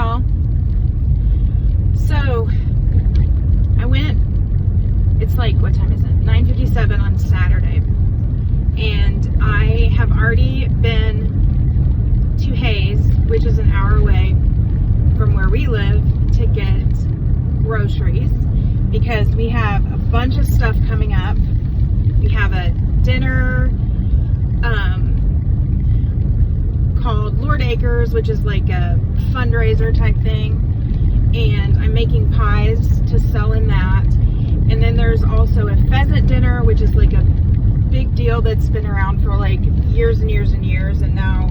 y'all. So I went, it's like, what time is it? 9:57 on Saturday. And I have already been to Hayes, which is an hour away from where we live, to get groceries because we have a bunch of stuff coming up. We have a dinner called Lord Acres, which is like a fundraiser type thing, and I'm making pies to sell in that. And then there's also a pheasant dinner, which is like a big deal that's been around for like years and years and years, and now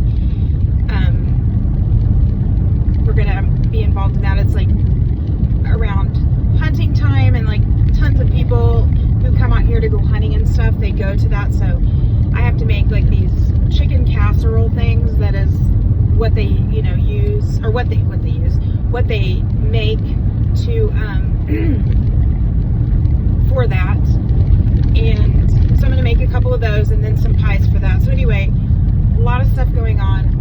we're gonna be involved in that. It's like around hunting time, and like tons of people who come out here to go hunting and stuff, they go to that. So I have to make like these chicken casserole things. That is what they, you know, use, or what they make to for that. And so I'm gonna make a couple of those and then some pies for that. So anyway, a lot of stuff going on.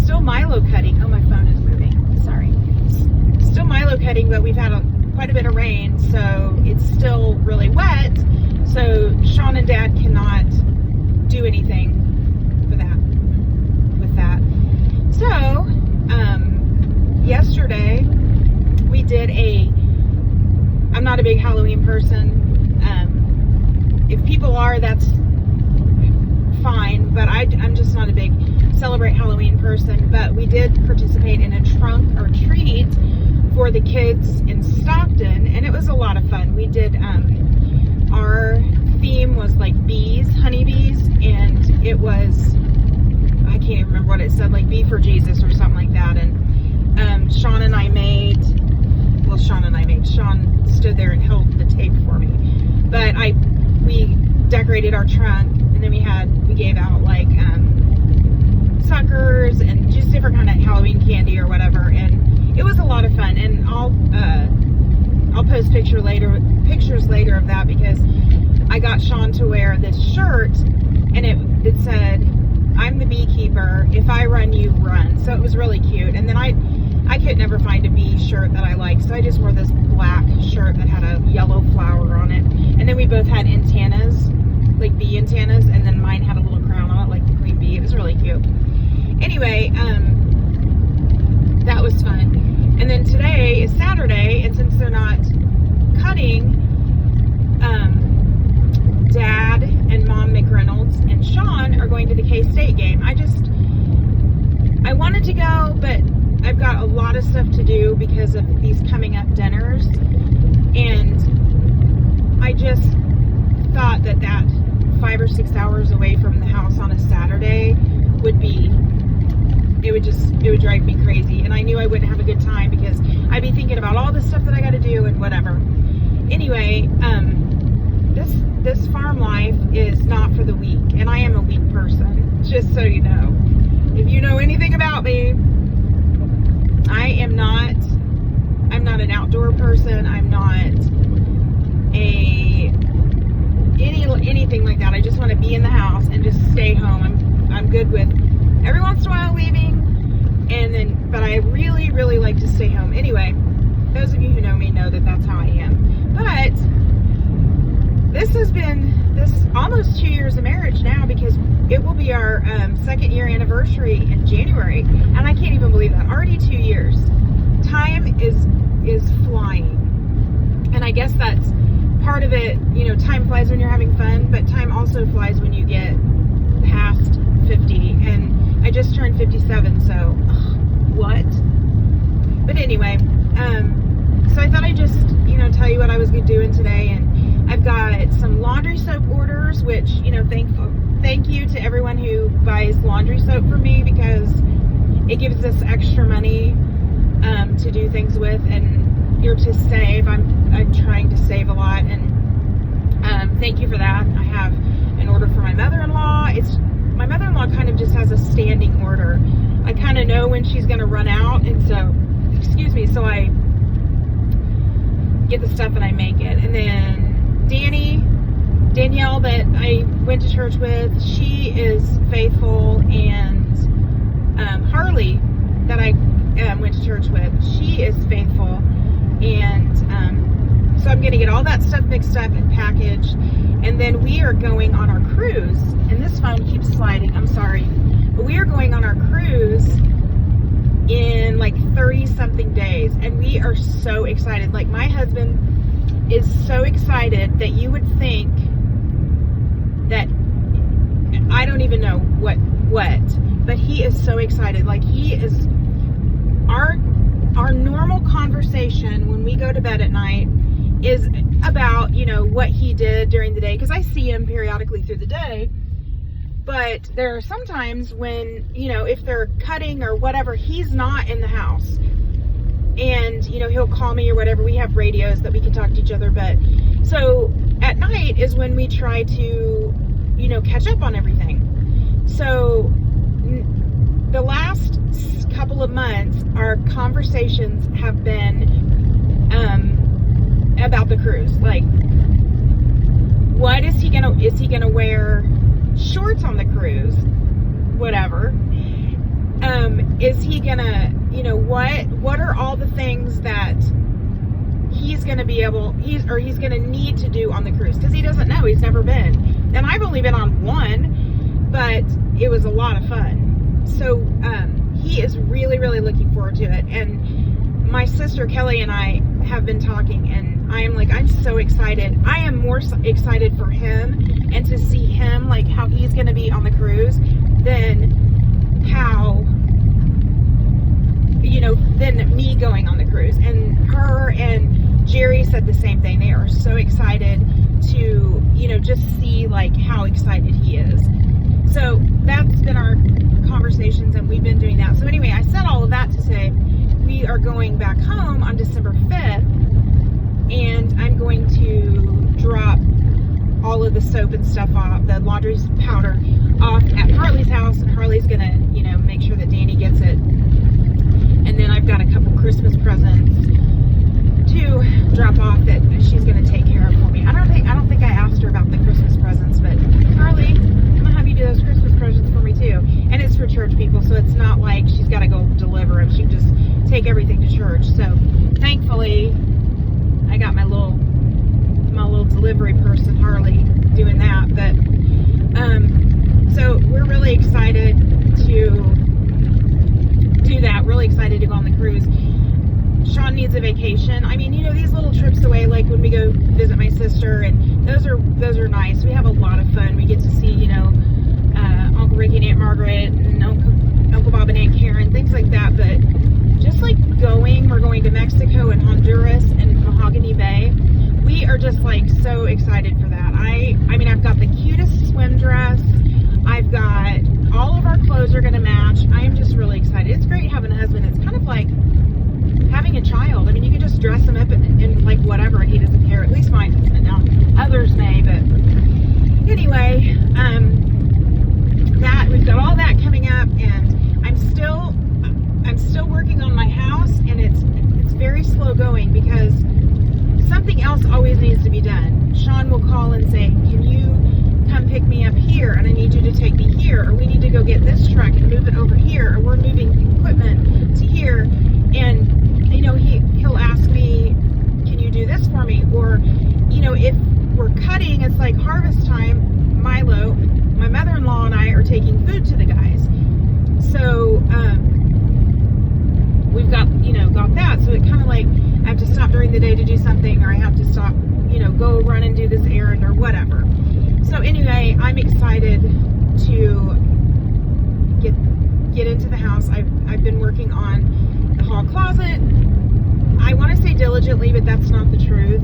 Still Milo cutting. Oh, my phone is moving. Sorry. Still Milo cutting, but we've had quite a bit of rain, so it's still really wet. So Sean and Dad cannot do anything for that, with that. So, yesterday we did I'm not a big Halloween person. If people are, that's fine, but I'm just not a big celebrate Halloween person. But we did participate in a trunk or treat for the kids in Stockton, and it was a lot of fun. We did, our theme was like bees, honeybees, and it was, I can't even remember what it said, like Bee for Jesus or something like that. And Sean stood there and held the tape for me. But we decorated our trunk, and then we gave out like suckers and just different kind of Halloween candy or whatever, and it was a lot of fun. And I'll post pictures later of that, because I got Sean to wear this shirt, and it said, "I'm the beekeeper. If I run, you run." So it was really cute. And then I could never find a bee shirt that I liked, so I just wore this black shirt that had a yellow flower on it. And then we both had antennas, like bee antennas, and then mine had a little crown on it, like the queen bee. It was really cute. Anyway, that was fun. And then today is Saturday, and since they're not cutting, Dad and Mom McReynolds and Sean are going to the K-State game. I wanted to go, but I've got a lot of stuff to do because of these coming up dinners, and I just thought that 5 or 6 hours away from the house on a Saturday would drive me crazy, and I knew I wouldn't have a good time because I'd be thinking about all the stuff that I got to do and whatever. Anyway, this farm life is not for the weak, and I am a weak person, just so you know. If you know anything about me, I'm not an outdoor person. I'm not anything like that. I just want to be in the house and just stay home. I'm good with every once in a while leaving, but I really, really like to stay home. Anyway, those of you who know me know that that's how I am. But this is almost 2 years of marriage now, because it will be our 2nd year anniversary in January, and I can't even believe that. Already 2 years. Time is flying, and I guess that's part of it. You know, time flies when you're having fun, but time also flies when you get past 50, and I just turned 57, so what? But anyway, so I thought I'd just, tell you what I was doing today. And I've got some laundry soap orders, which, thank you to everyone who buys laundry soap for me, because it gives us extra money to do things with, and you're to save. I'm trying to save a lot, and thank you for that. I have an order for my mother-in-law. My mother-in-law kind of just has a standing order. I kind of know when she's going to run out, and so I get the stuff and I make it. And then Danielle, that I went to church with, she is faithful, and Harley, that I went to church with, she is faithful. And so I'm going to get all that stuff mixed up and packaged. And then we are going on our cruise. And this phone keeps sliding. I'm sorry. But we are going on our cruise in like 30-something days. And we are so excited. Like, my husband is so excited that you would think that I don't even know what, but he is so excited. Like, he is, our normal conversation when we go to bed at night is about, you know, what he did during the day, because I see him periodically through the day. But there are some times when, you know, if they're cutting or whatever, he's not in the house. And, you know, he'll call me or whatever. We have radios that we can talk to each other. But so at night is when we try to, you know, catch up on everything. So the last couple of months, our conversations have been about the cruise. Like, what is he gonna wear shorts on the cruise? Whatever. Is he gonna, you know, what are all the things that he's gonna need to do on the cruise? Because he doesn't know, he's never been. And I've only been on one, but it was a lot of fun. So he is really, really looking forward to it. And my sister Kelly and I have been talking, and I am like, I'm so excited. I am more excited for him and to see him, like, how he's going to be on the cruise than how, you know, than me going on the cruise. And her and Jerry said the same thing. They are so excited to, you know, just see like how excited he is. So that's been our conversations, and we've been doing that. So anyway, I said all of that to say we are going back home on December 5th, and I'm going to drop all of the soap and stuff off, the laundry powder off at Harley's house, and Harley's gonna, you know, make sure that Danny gets it. And then I've got a couple Christmas presents to drop off that she's gonna take care of for me. I don't think I asked her about the Christmas presents, but Harley, I'm gonna have you do those Christmas presents for me too. And it's for church people, so it's not like she's got to go deliver them. She can just take everything to church. So thankfully, I got my little delivery person, Harley, doing that. But so we're really excited to do that. Really excited to go on the cruise. Sean needs a vacation. I mean, you know, these little trips away, like when we go visit my sister, and those are nice. We have a lot of fun. We get to see, you know, Uncle Ricky and Aunt Margaret and Uncle Bob and Aunt Karen, things like that. But just like we're going to Mexico and Honduras and Mahogany Bay. We are just like so excited for that. I mean, I've got the cutest swim dress. I've got all of our clothes are going to match. I am just really excited. It's great having a husband. It's kind of like having a child. I mean, you can just dress him up in like whatever, and he doesn't care. At least mine doesn't. Now, others may, but anyway, that we've got all that coming up, and I'm still working on my house, and it's very slow going because something else always needs to be done. Sean will call and say, "Can you come pick me up here? And I need you to take me here, or we need to go get this truck and move it over here, or we're moving equipment to here." And you know, he'll ask me, "Can you do this for me?" Or, you know, if we're cutting, it's like harvest time. Milo, my mother-in-law, and I are taking food to the guys. So we've got that. So it kind of like I have to stop during the day to do something, or I have to stop, you know, go run and do this errand or whatever. So anyway, I'm excited to get into the house. I've been working on the hall closet. I want to say diligently, but that's not the truth.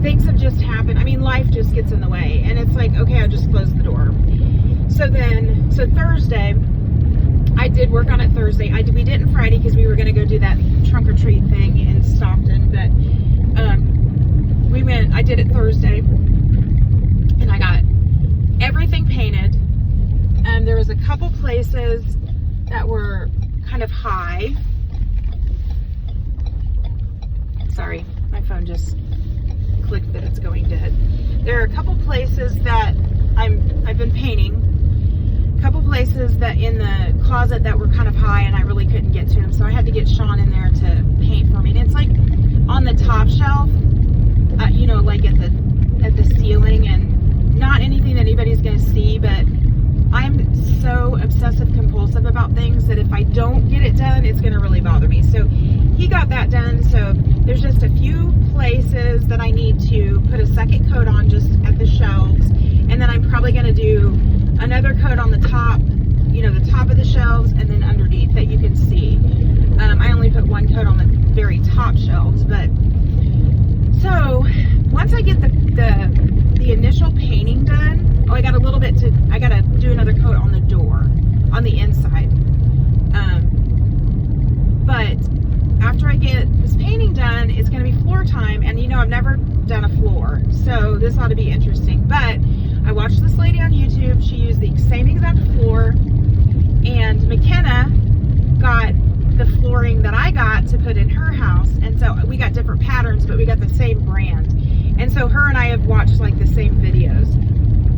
Things have just happened. I mean, life just gets in the way, and it's like, okay, I just closed the door. So Thursday, I did work on it Thursday. We didn't Friday because we were going to go do that trunk or treat thing in Stockton, but I did it Thursday, and I got everything painted. There was a couple places that were kind of high. Sorry, my phone just clicked that it's going dead. There are a couple places that I've been painting couple places that in the closet that were kind of high, and I really couldn't get to them, so I had to get Sean in there to paint for me. And it's like on the top shelf, you know, like at the ceiling, and not anything that anybody's gonna see, but I'm so obsessive compulsive about things that if I don't get it done, it's gonna really bother me. So he got that done. So there's just a few places that I need to put a second coat on, just at the shelves, and then I'm probably gonna do another coat on the top, you know, the top of the shelves, and then underneath that you can see. I only put one coat on the very top shelves, but so once I get the initial painting done, oh, I got a little bit I gotta do another coat on the door, on the inside. But after I get this painting done, it's gonna be floor time, and you know, I've never done a floor, so this ought to be interesting. But I watched this lady on YouTube. She used the same exact floor, and McKenna got the flooring that I got to put in her house, and so we got different patterns, but we got the same brand. And so her and I have watched like the same videos,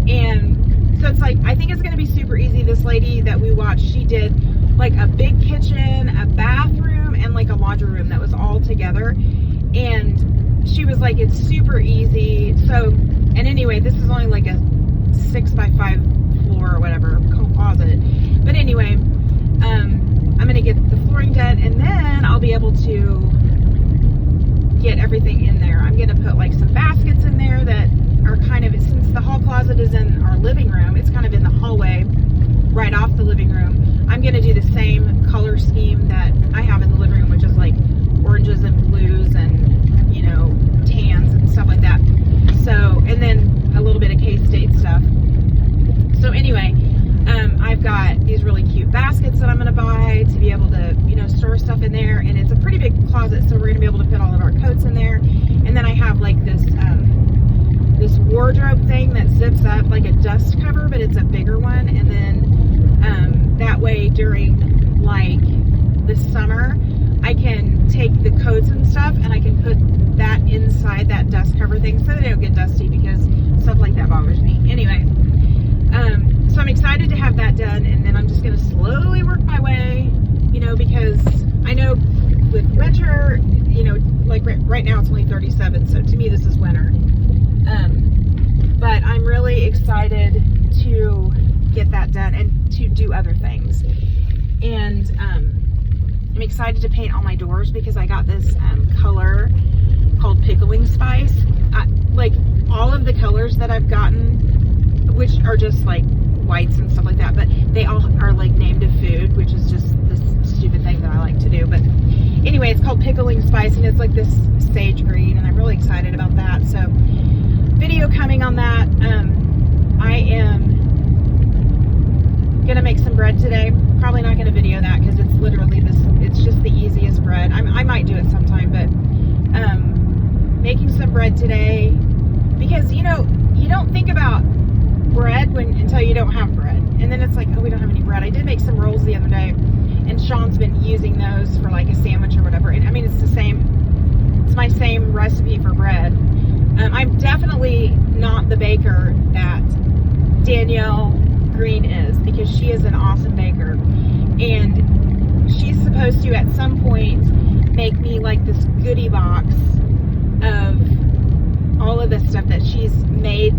and so it's like, I think it's going to be super easy. This lady that we watched, she did like a big kitchen, a bathroom, and like a laundry room that was all together, and she was like, it's super easy. So, and anyway, this is only like a 6x5 floor or whatever, closet. But anyway, I'm gonna get the flooring done, and then I'll be able to get everything in there. I'm gonna put like some baskets in there that are kind of, since the hall closet is in our living room, it's kind of in the hallway right off the living room. I'm gonna do the same color scheme that I have in the living room, which is like oranges and blues and, you know, tans and stuff like that. So, and then a little bit of K-State stuff. So anyway, I've got these really cute baskets that I'm going to buy to be able to, you know, store stuff in there. And it's a pretty big closet, so we're going to be able to put all of our coats in there. And then I have like this this wardrobe thing that zips up, like a dust cover, but it's a bigger one. And then that way during like the summer, I can take the coats and stuff and I can put that inside that dust cover thing so they don't get dusty, because stuff like that bothers me. Anyway, so I'm excited to have that done, and then I'm just going to slowly work my way, you know, because I know with winter, you know, like right now it's only 37, so to me this is winter. But I'm really excited to get that done and to do other things. And I'm excited to paint all my doors because I got this color called Pickling Spice. Like all of the colors that I've gotten, which are just like whites and stuff like that, but they all are like named a food, which is just this stupid thing that I like to do. But anyway, it's called Pickling Spice, and it's like this sage green, and I'm really excited about that. So video coming on that. I am gonna make some bread today. Probably not gonna video that because it's literally this, it's just the easiest bread. I might do it sometime, but making some bread today, because you know, you don't think about bread until you don't have bread, and then it's like, oh, we don't have any bread. I did make some rolls the other day, and Sean's been using those for like a sandwich or whatever, and I mean, it's my same recipe for bread. I'm definitely not the baker that Danielle Green is, because she is an awesome baker, and she's supposed to at some point make me like this goodie box of all of the stuff that she's made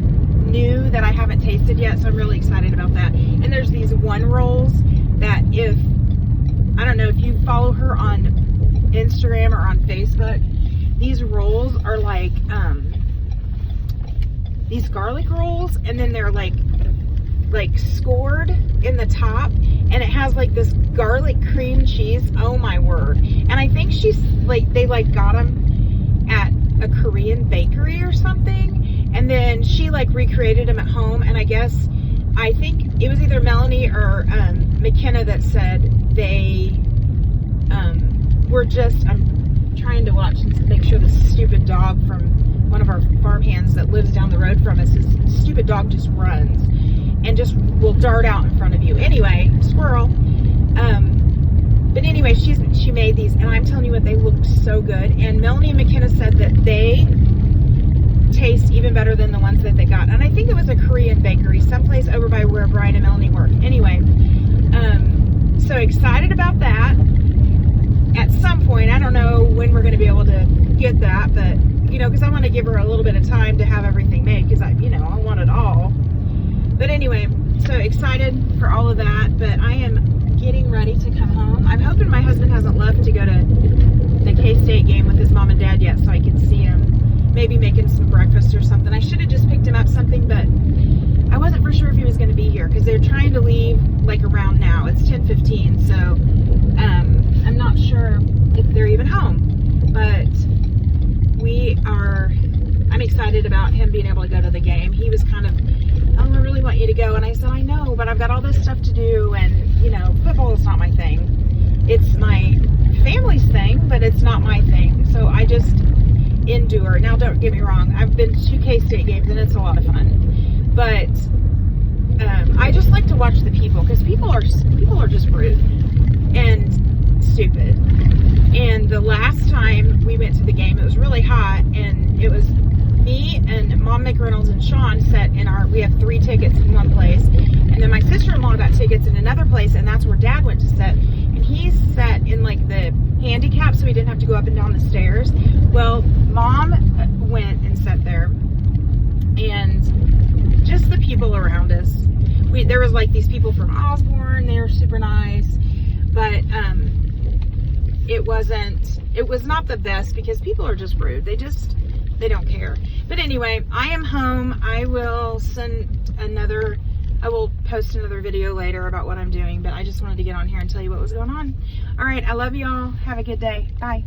new that I haven't tasted yet, so I'm really excited about that. And there's these one rolls that, if I don't know if you follow her on Instagram or on Facebook, these rolls are like these garlic rolls, and then they're like scored in the top, and it has like this garlic cream cheese. Oh my word. And I think she's like, they like got them at a Korean bakery or something, and then she like recreated them at home. And I think it was either Melanie or McKenna that said they were just, I'm trying to watch and make sure the stupid dog from one of our farm hands that lives down the road from us, this stupid dog just runs and just will dart out in front of you. Anyway, squirrel. But anyway, she made these, and I'm telling you what, they look so good. And Melanie and McKenna said that they taste even better than the ones that they got. And I think it was a Korean bakery, someplace over by where Brian and Melanie work. Anyway, so excited about that. At some point, I don't know when we're going to be able to get that, but, you know, because I want to give her a little bit of time to have everything made, because I want it all. But anyway, so excited for all of that, but I am getting ready to come home. I'm hoping my husband hasn't left to go to the K-State game with his mom and dad yet, so I can see him. Maybe making some breakfast or something. I should have just picked him up something, but I wasn't for sure if he was going to be here, because they're trying to leave like around now. It's 10:15, so I'm not sure if they're even home, but I'm excited about him being able to go to the game. He was kind of, oh, I really want you to go. And I said, I know, but I've got all this stuff to do. And, you know, football is not my thing. It's my family's thing, but it's not my thing. So I just endure. Now, don't get me wrong. I've been to 2 K-State games, and it's a lot of fun. But I just like to watch the people, because people are just rude and stupid. And the last time we went to the game, it was really hot, and it was me and Mom McReynolds and Sean we have 3 tickets in one place, and then my sister-in-law got tickets in another place, and that's where Dad went to sit, and he sat in like the handicap, so he didn't have to go up and down the stairs. Well, Mom went and sat there, and just the people around us, there was like these people from Osborne. They were super nice, but it was not the best, because people are just rude. They don't care. But anyway, I am home. I will post another video later about what I'm doing, but I just wanted to get on here and tell you what was going on. All right, I love y'all. Have a good day. Bye.